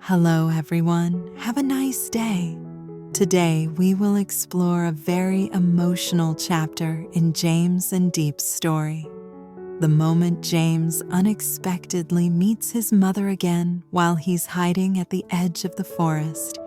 Hello everyone, have a nice day. Today we will explore a very emotional chapter in James and Diep's story. The moment James unexpectedly meets his mother again while he's hiding at the edge of the forest,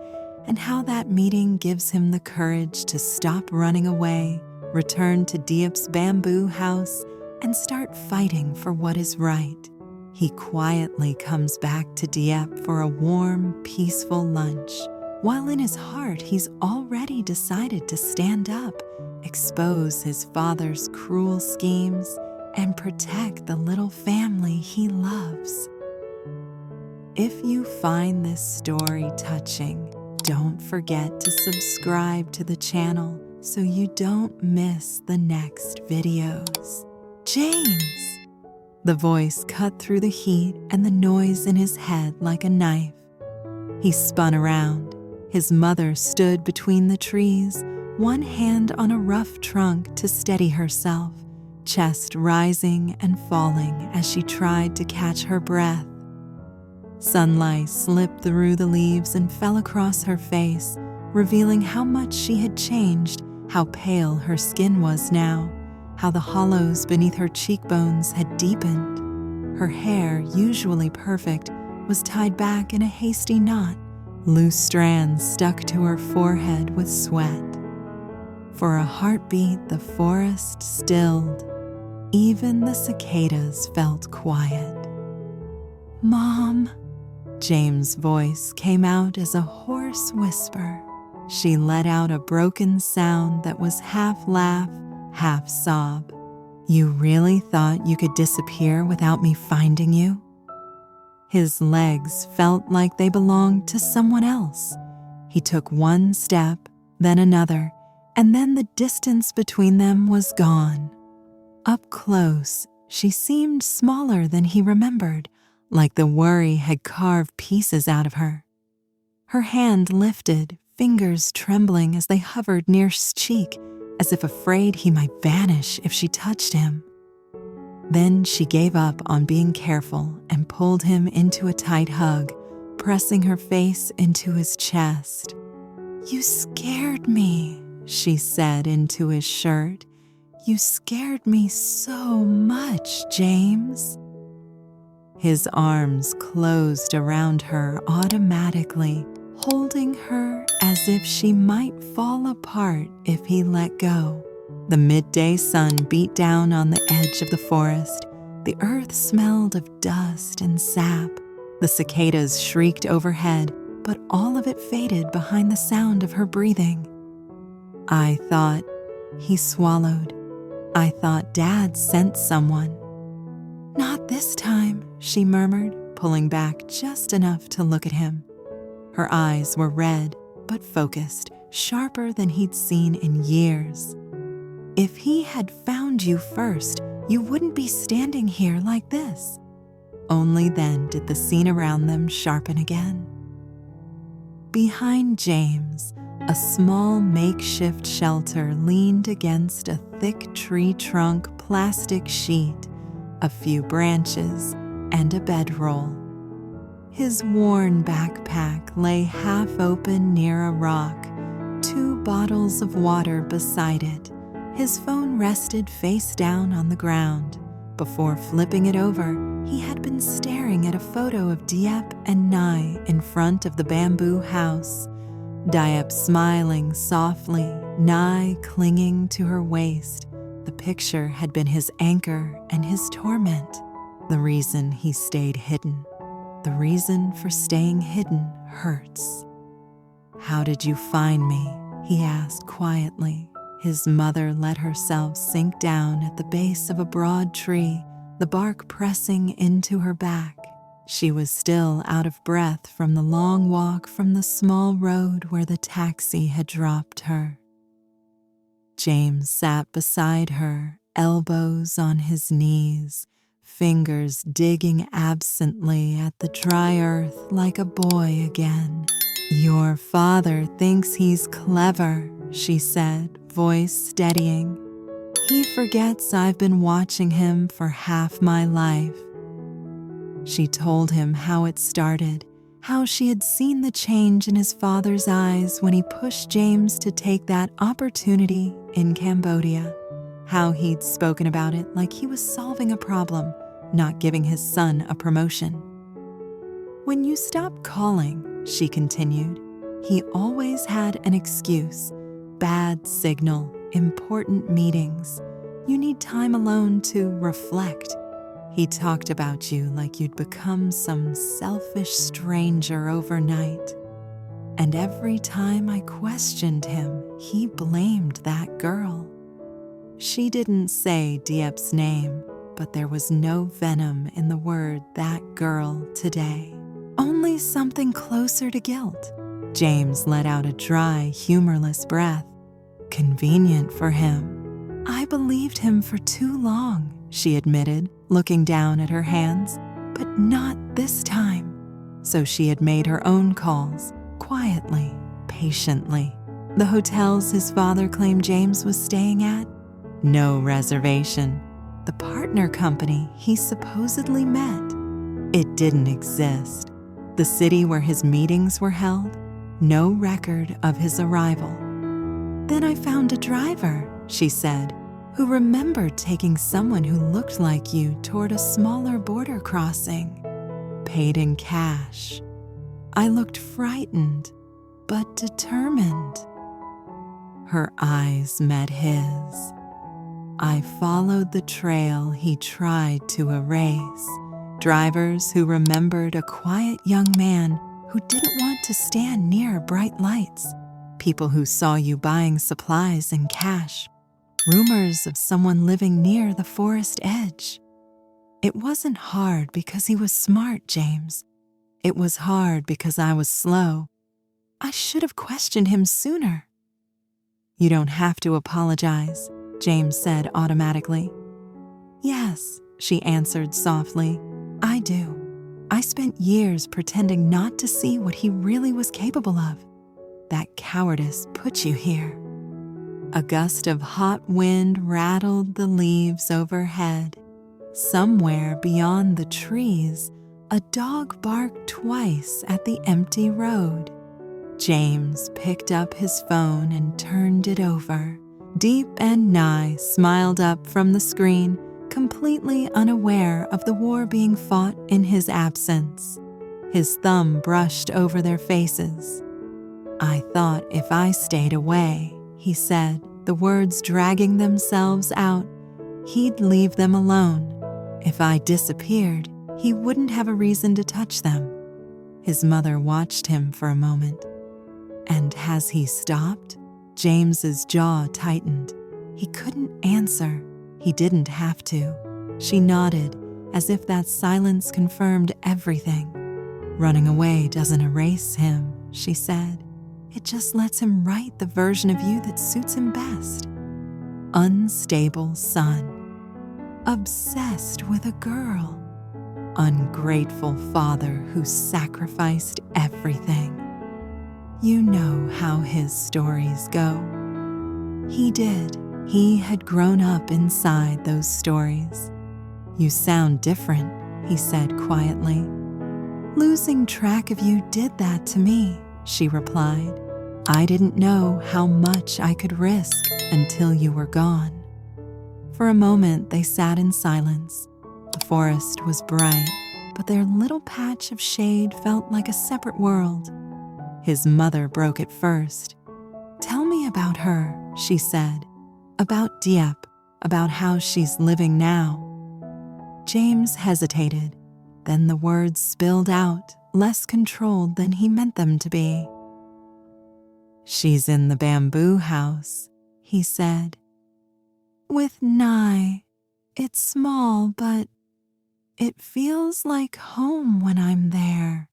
and how that meeting gives him the courage to stop running away, return to Diep's bamboo house, and start fighting for what is right. He quietly comes back to Diep for a warm, peaceful lunch, while in his heart he's already decided to stand up, expose his father's cruel schemes, and protect the little family he loves. If you find this story touching, don't forget to subscribe to the channel so you don't miss the next videos. James! The voice cut through the heat and the noise in his head like a knife. He spun around. His mother stood between the trees, one hand on a rough trunk to steady herself, chest rising and falling as she tried to catch her breath. Sunlight slipped through the leaves and fell across her face, revealing how much she had changed, how pale her skin was now, how the hollows beneath her cheekbones had deepened. Her hair, usually perfect, was tied back in a hasty knot, loose strands stuck to her forehead with sweat. For a heartbeat, the forest stilled. Even the cicadas felt quiet. "Mom," James' voice came out as a hoarse whisper. She let out a broken sound that was half laugh, half sob. "You really thought you could disappear without me finding you?" His legs felt like they belonged to someone else. He took one step, then another, and then the distance between them was gone. Up close, she seemed smaller than he remembered, like the worry had carved pieces out of her. Her hand lifted, fingers trembling as they hovered near his cheek, as if afraid he might vanish if she touched him. Then she gave up on being careful and pulled him into a tight hug, pressing her face into his chest. "You scared me," she said into his shirt. "You scared me so much, James." His arms closed around her automatically, holding her as if she might fall apart if he let go. The midday sun beat down on the edge of the forest. The earth smelled of dust and sap. The cicadas shrieked overhead, but all of it faded behind the sound of her breathing. "I thought," he swallowed, "I thought Dad sent someone." "Not this time," she murmured, pulling back just enough to look at him. Her eyes were red, but focused, sharper than he'd seen in years. "If he had found you first, you wouldn't be standing here like this." Only then did the scene around them sharpen again. Behind James, a small makeshift shelter leaned against a thick tree trunk plastic sheet, a few branches, and a bedroll. His worn backpack lay half open near a rock, 2 bottles of water beside it. His phone rested face down on the ground. Before flipping it over, he had been staring at a photo of Diep and Ly in front of the bamboo house. Diep smiling softly, Ly clinging to her waist. The picture had been his anchor and his torment, the reason he stayed hidden. The reason for staying hidden hurts. "How did you find me?" he asked quietly. His mother let herself sink down at the base of a broad tree, the bark pressing into her back. She was still out of breath from the long walk from the small road where the taxi had dropped her. James sat beside her, elbows on his knees, fingers digging absently at the dry earth like a boy again. "Your father thinks he's clever," she said, voice steadying. "He forgets I've been watching him for half my life." She told him how it started, how she had seen the change in his father's eyes when he pushed James to take that opportunity in Cambodia, how he'd spoken about it like he was solving a problem, not giving his son a promotion. "When you stopped calling," she continued, "he always had an excuse. Bad signal, important meetings. You need time alone to reflect. He talked about you like you'd become some selfish stranger overnight. And every time I questioned him, he blamed that girl." She didn't say Diep's name, but there was no venom in the word "that girl" today. Only something closer to guilt. James let out a dry, humorless breath. Convenient for him. "I believed him for too long," she admitted, looking down at her hands, "but not this time." So she had made her own calls, quietly, patiently. The hotels his father claimed James was staying at? No reservation. The partner company he supposedly met? It didn't exist. The city where his meetings were held? No record of his arrival. "Then I found a driver," she said, "who remembered taking someone who looked like you toward a smaller border crossing. Paid in cash. I looked frightened, but determined." Her eyes met his. "I followed the trail he tried to erase. Drivers who remembered a quiet young man who didn't want to stand near bright lights. People who saw you buying supplies in cash. Rumors of someone living near the forest edge. It wasn't hard because he was smart, James. It was hard because I was slow. I should have questioned him sooner." "You don't have to apologize," James said automatically. "Yes," she answered softly, "I do. I spent years pretending not to see what he really was capable of. That cowardice put you here." A gust of hot wind rattled the leaves overhead. Somewhere beyond the trees, a dog barked twice at the empty road. James picked up his phone and turned it over. Diep and Ly smiled up from the screen, completely unaware of the war being fought in his absence. His thumb brushed over their faces. "I thought if I stayed away," he said, the words dragging themselves out, "he'd leave them alone. If I disappeared, he wouldn't have a reason to touch them." His mother watched him for a moment. "And has he stopped?" James's jaw tightened. He couldn't answer. He didn't have to. She nodded, as if that silence confirmed everything. "Running away doesn't erase him," she said. "It just lets him write the version of you that suits him best." Unstable son. Obsessed with a girl. Ungrateful father who sacrificed everything. You know how his stories go. He did. He had grown up inside those stories. "You sound different," he said quietly. "Losing track of you did that to me," she replied. "I didn't know how much I could risk until you were gone." For a moment they sat in silence. The forest was bright, but their little patch of shade felt like a separate world. His mother broke it first. "Tell me about her," she said. "About Diep, about how she's living now." James hesitated. Then the words spilled out, less controlled than he meant them to be. "She's in the bamboo house," he said. "With Ly. It's small, but it feels like home when I'm there.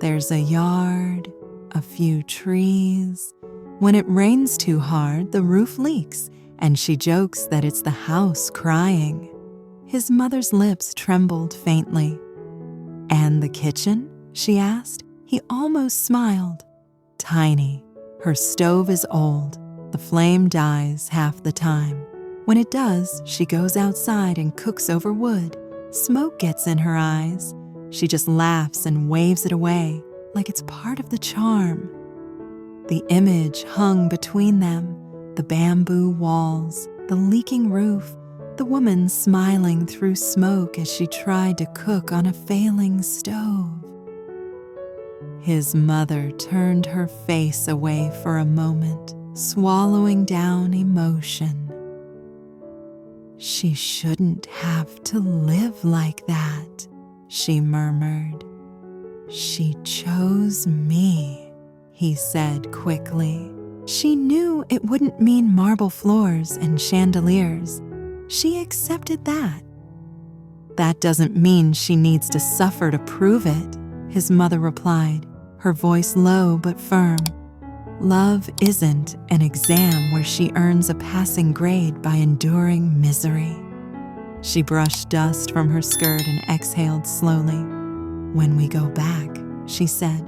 There's a yard, a few trees. When it rains too hard, the roof leaks, and she jokes that it's the house crying." His mother's lips trembled faintly. "And the kitchen?" she asked. He almost smiled. "Tiny. Her stove is old. The flame dies half the time. When it does, she goes outside and cooks over wood. Smoke gets in her eyes. She just laughs and waves it away. like it's part of the charm. The image hung between them, the bamboo walls, the leaking roof, the woman smiling through smoke as she tried to cook on a failing stove. His mother turned her face away for a moment, swallowing down emotion. "She shouldn't have to live like that," she murmured. "She chose me," he said quickly. She knew it wouldn't mean marble floors and chandeliers. She accepted that. "That doesn't mean she needs to suffer to prove it," his mother replied, her voice low but firm. "Love isn't an exam where she earns a passing grade by enduring misery." She brushed dust from her skirt and exhaled slowly. "When we go back," she said.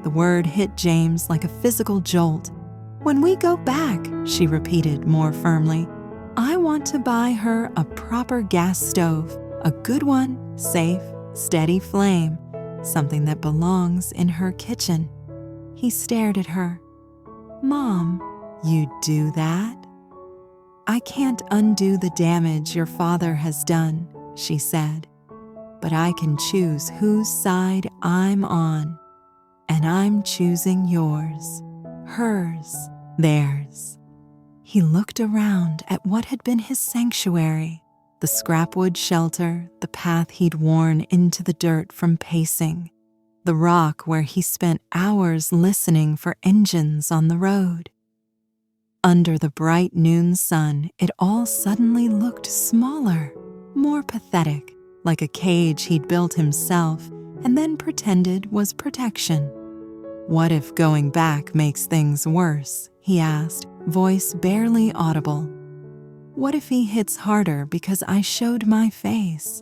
The word hit James like a physical jolt. "When we go back," she repeated more firmly. "I want to buy her a proper gas stove, a good one, safe, steady flame, something that belongs in her kitchen." He stared at her. "Mom, you do that?" "I can't undo the damage your father has done," she said, "but I can choose whose side I'm on, and I'm choosing yours, hers, theirs." He looked around at what had been his sanctuary, the scrapwood shelter, the path he'd worn into the dirt from pacing, the rock where he spent hours listening for engines on the road. Under the bright noon sun, it all suddenly looked smaller, more pathetic, like a cage he'd built himself and then pretended was protection. "What if going back makes things worse?" he asked, voice barely audible. "What if he hits harder because I showed my face?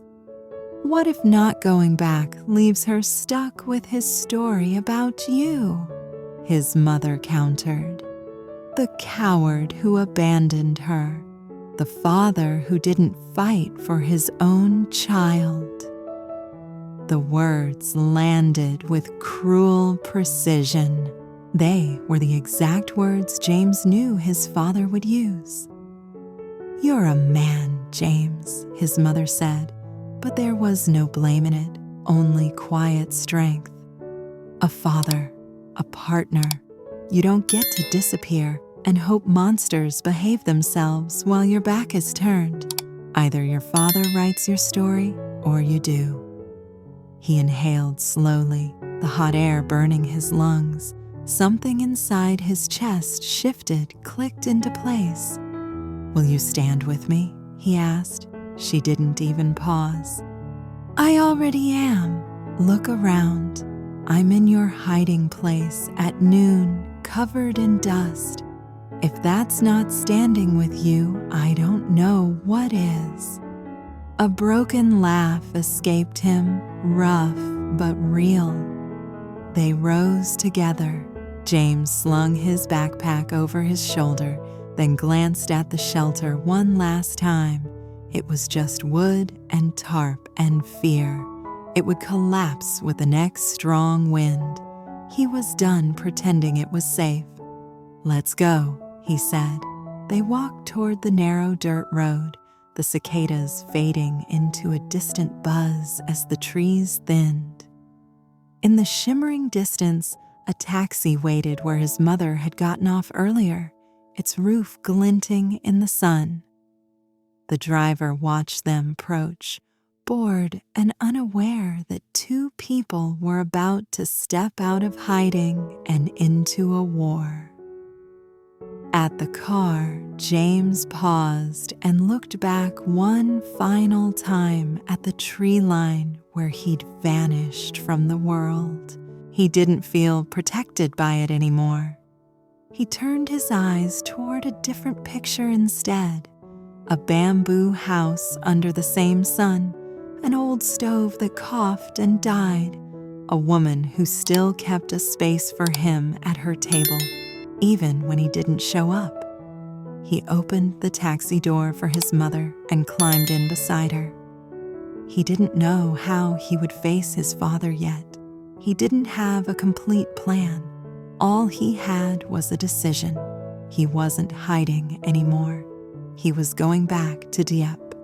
What if not going back leaves her stuck with his story about you?" his mother countered. "The coward who abandoned her, the father who didn't fight for his own child." The words landed with cruel precision. They were the exact words James knew his father would use. "You're a man, James," his mother said, but there was no blame in it, only quiet strength. "A father, a partner. You don't get to disappear and hope monsters behave themselves while your back is turned. Either your father writes your story or you do." He inhaled slowly, the hot air burning his lungs. Something inside his chest shifted, clicked into place. "Will you stand with me?" he asked. She didn't even pause. "I already am. Look around. I'm in your hiding place at noon, covered in dust. If that's not standing with you, I don't know what is." A broken laugh escaped him, rough but real. They rose together. James slung his backpack over his shoulder, then glanced at the shelter one last time. It was just wood and tarp and fear. It would collapse with the next strong wind. He was done pretending it was safe. "Let's go," he said. They walked toward the narrow dirt road, the cicadas fading into a distant buzz as the trees thinned. In the shimmering distance, a taxi waited where his mother had gotten off earlier, its roof glinting in the sun. The driver watched them approach, bored and unaware that two people were about to step out of hiding and into a war. At the car, James paused and looked back one final time at the tree line where he'd vanished from the world. He didn't feel protected by it anymore. He turned his eyes toward a different picture instead. A bamboo house under the same sun, an old stove that coughed and died, a woman who still kept a space for him at her table, even when he didn't show up. He opened the taxi door for his mother and climbed in beside her. He didn't know how he would face his father yet. he didn't have a complete plan. All he had was a decision. He wasn't hiding anymore. He was going back to Dieppe.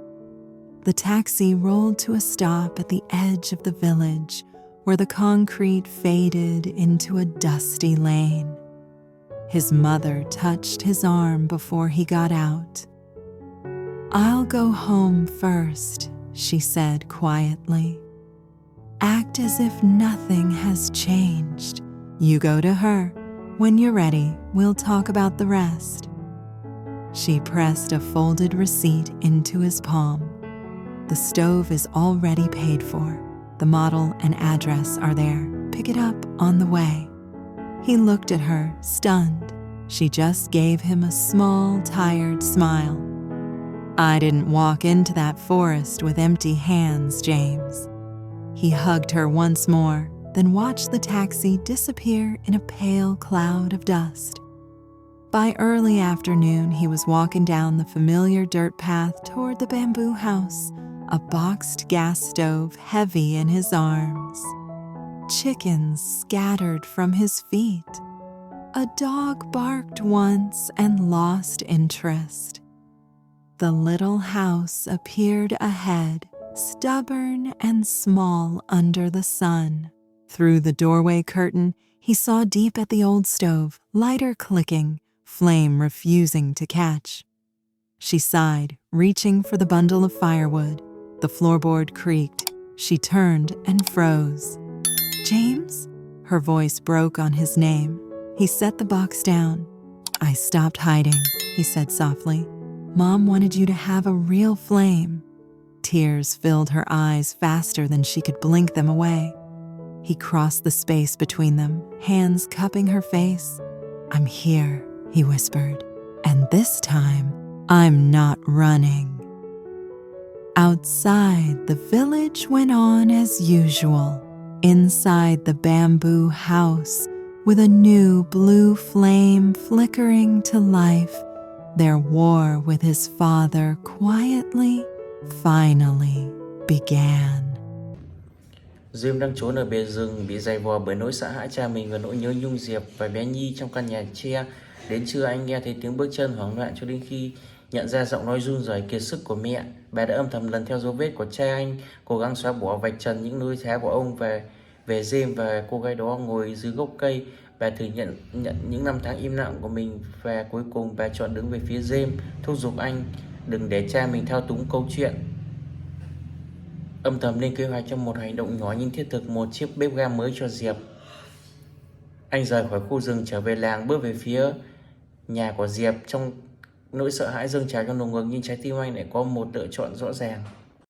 The taxi rolled to a stop at the edge of the village, where the concrete faded into a dusty lane. His mother touched his arm before he got out. "I'll go home first," she said quietly. "Act as if nothing has changed. You go to her. When you're ready, we'll talk about the rest." She pressed a folded receipt into his palm. "The stove is already paid for. The model and address are there. Pick it up on the way." He looked at her, stunned. She just gave him a small, tired smile. "I didn't walk into that forest with empty hands, James." He hugged her once more, then watched the taxi disappear in a pale cloud of dust. By early afternoon, he was walking down the familiar dirt path toward the bamboo house, a boxed gas stove heavy in his arms. Chickens scattered from his feet. A dog barked once and lost interest. The little house appeared ahead, stubborn and small under the sun. Through the doorway curtain, he saw Diep at the old stove, lighter clicking, flame refusing to catch. She sighed, reaching for the bundle of firewood. The floorboard creaked. She turned and froze. "James?" Her voice broke on his name. He set the box down. "I stopped hiding," he said softly. "Mom wanted you to have a real flame." Tears filled her eyes faster than she could blink them away. He crossed the space between them, hands cupping her face. "I'm here," he whispered, "and this time, I'm not running." Outside, the village went on as usual. Inside the bamboo house, with a new blue flame flickering to life, their war with his father quietly, finally began. Diêm đang trốn ở bìa rừng, bị giày vò bởi nỗi sợ hãi cha mình và nỗi nhớ nhung Diệp và bé Nhi trong căn nhà tre. Đến trưa anh nghe thấy tiếng bước chân hoảng loạn cho đến khi nhận ra giọng nói run rẩy kiệt sức của mẹ. Bà đã âm thầm lần theo dấu vết của cha anh, cố gắng xóa bỏ vạch trần những nuôi thá của ông về Diêm và cô gái đó ngồi dưới gốc cây. Bà thử nhận những năm tháng im lặng của mình và cuối cùng bà chọn đứng về phía Diêm, thúc giục anh đừng để cha mình thao túng câu chuyện. Âm thầm lên kế hoạch cho một hành động nhỏ nhưng thiết thực, một chiếc bếp ga mới cho Diệp. Anh rời khỏi khu rừng trở về làng, bước về phía nhà của Diệp trong nỗi sợ hãi dâng trào trong lồng ngực, nhưng trái tim anh lại có một lựa chọn rõ ràng.